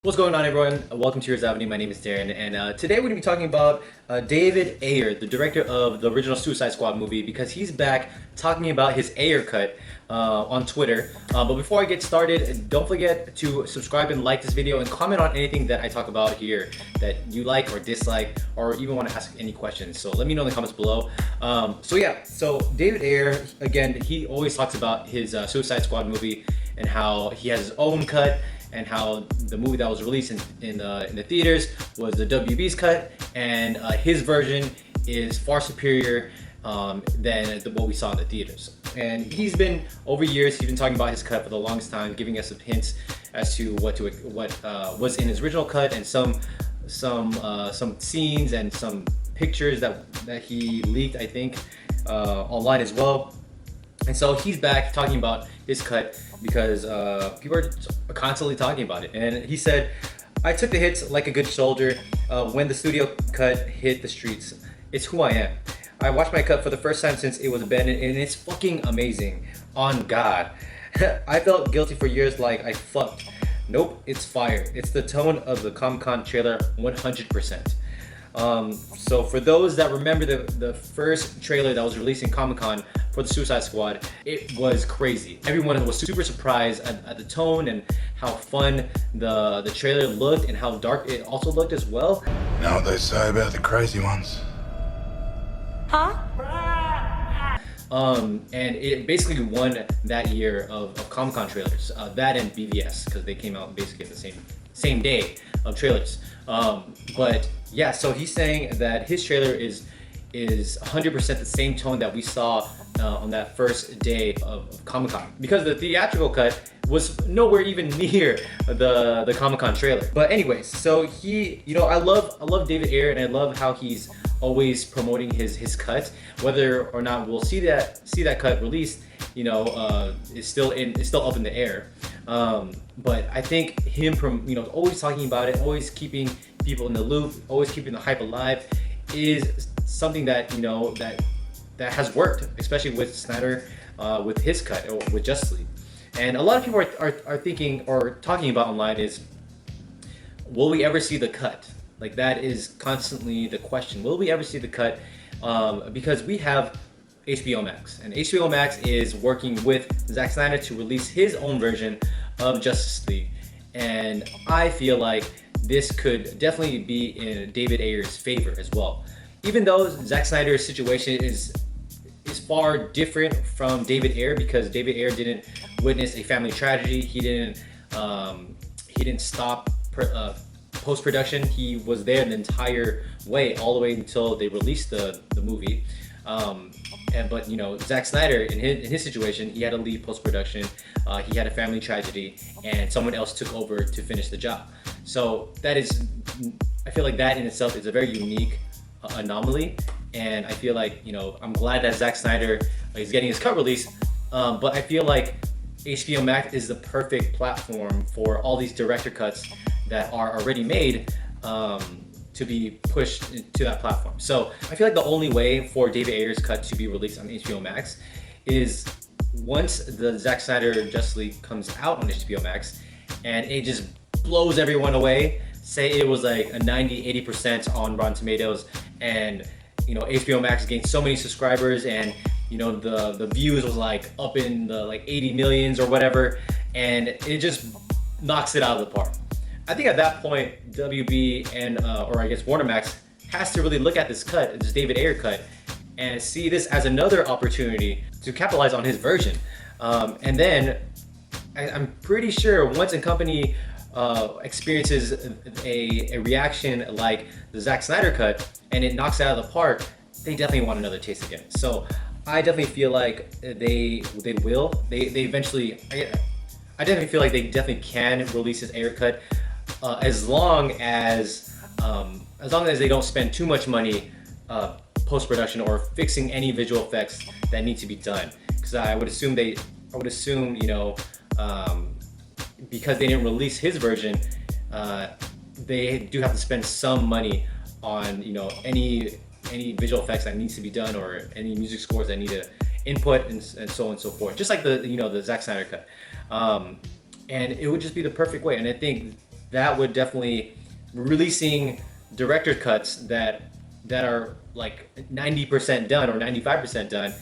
What's going on, everyone? Welcome to Yours Avenue. My name is Darren, and today we're going to be talking about David Ayer, the director of the original Suicide Squad movie, because he's back talking about his Ayercut on Twitter. But before I get started, don't forget to subscribe and like this video and comment on anything that I talk about here that you like or dislike, or even want to ask any questions. So let me know in the comments below. So David Ayer, again, he always talks about his Suicide Squad movie and how he has his own cut, and how the movie that was released in the theaters was the WB's cut, and his version is far superior than what we saw in the theaters. And he's been, over years, he's been talking about his cut for the longest time, giving us some hints as to what was in his original cut, and some scenes and some pictures that he leaked, I think, online as well. And so he's back talking about his cut because people are constantly talking about it. And he said, "I took the hits like a good soldier. When the studio cut hit the streets, it's who I am. I watched my cut for the first time since it was abandoned, and it's fucking amazing. On God. I felt guilty for years, like I fucked. Nope, it's fire. It's the tone of the Comic-Con trailer 100%. So for those that remember the first trailer that was released in Comic-Con for the Suicide Squad, it was crazy. Everyone was super surprised at the tone and how fun the trailer looked and how dark it also looked as well. You know what they say about the crazy ones? Huh? And it basically won that year of Comic-Con trailers. That and BVS, because they came out basically at the same day of trailers. But yeah, so he's saying that his trailer is 100% the same tone that we saw on that first day of Comic-Con, because the theatrical cut was nowhere even near the Comic-Con trailer. But anyways, so he, I love David Ayer, and I love how he's always promoting his cut. Whether or not we'll see that cut released, is still up in the air. But I think him always talking about it, always keeping people in the loop, always keeping the hype alive, is something that that has worked, especially with Snyder, with his cut, or with Justice League. And a lot of people are thinking or talking about online is, will we ever see the cut? Like, that is constantly the question. Will we ever see the cut? Because we have HBO Max, and HBO Max is working with Zack Snyder to release his own version of Justice League. And I feel like this could definitely be in David Ayer's favor as well. Even though Zack Snyder's situation is far different from David Ayer, because David Ayer didn't witness a family tragedy. He didn't stop post-production. He was there the entire way, all the way until they released the movie. But Zack Snyder, in his situation, he had to leave post-production. He had a family tragedy, and someone else took over to finish the job. So I feel like that in itself is a very unique anomaly. And I feel like, I'm glad that Zack Snyder is getting his cut released. But I feel like HBO Max is the perfect platform for all these director cuts that are already made to be pushed to that platform. So I feel like the only way for David Ayer's cut to be released on HBO Max is once the Zack Snyder Justice League comes out on HBO Max and it just blows everyone away. Say it was like a 90-80% on Rotten Tomatoes, and HBO Max gained so many subscribers, and the views was like up in the like 80 millions or whatever, and it just knocks it out of the park. I think at that point, WB and or I guess Warner Max has to really look at this cut, this David Ayer cut, and see this as another opportunity to capitalize on his version. And then I'm pretty sure once a company experiences a reaction like the Zack Snyder cut and it knocks it out of the park, they definitely want another taste again. So I definitely feel like they will. They eventually. I definitely feel like they definitely can release this Ayer cut, as long as they don't spend too much money post-production or fixing any visual effects that need to be done. Because I would assume because they didn't release his version, they do have to spend some money on any visual effects that needs to be done, or any music scores that need to input, and so on and so forth. Just like the Zack Snyder cut. And it would just be the perfect way. And I think that would definitely releasing director cuts that are like 90% done or 95% done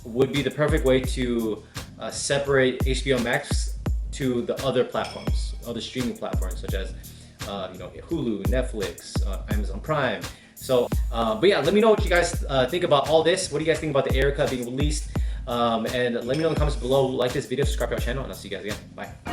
would be the perfect way to separate HBO Max to the other platforms, other streaming platforms such as Hulu, Netflix, Amazon Prime. So, but yeah, let me know what you guys think about all this. What do you guys think about the Ayercut being released? And let me know in the comments below. Like this video, subscribe to our channel, and I'll see you guys again. Bye.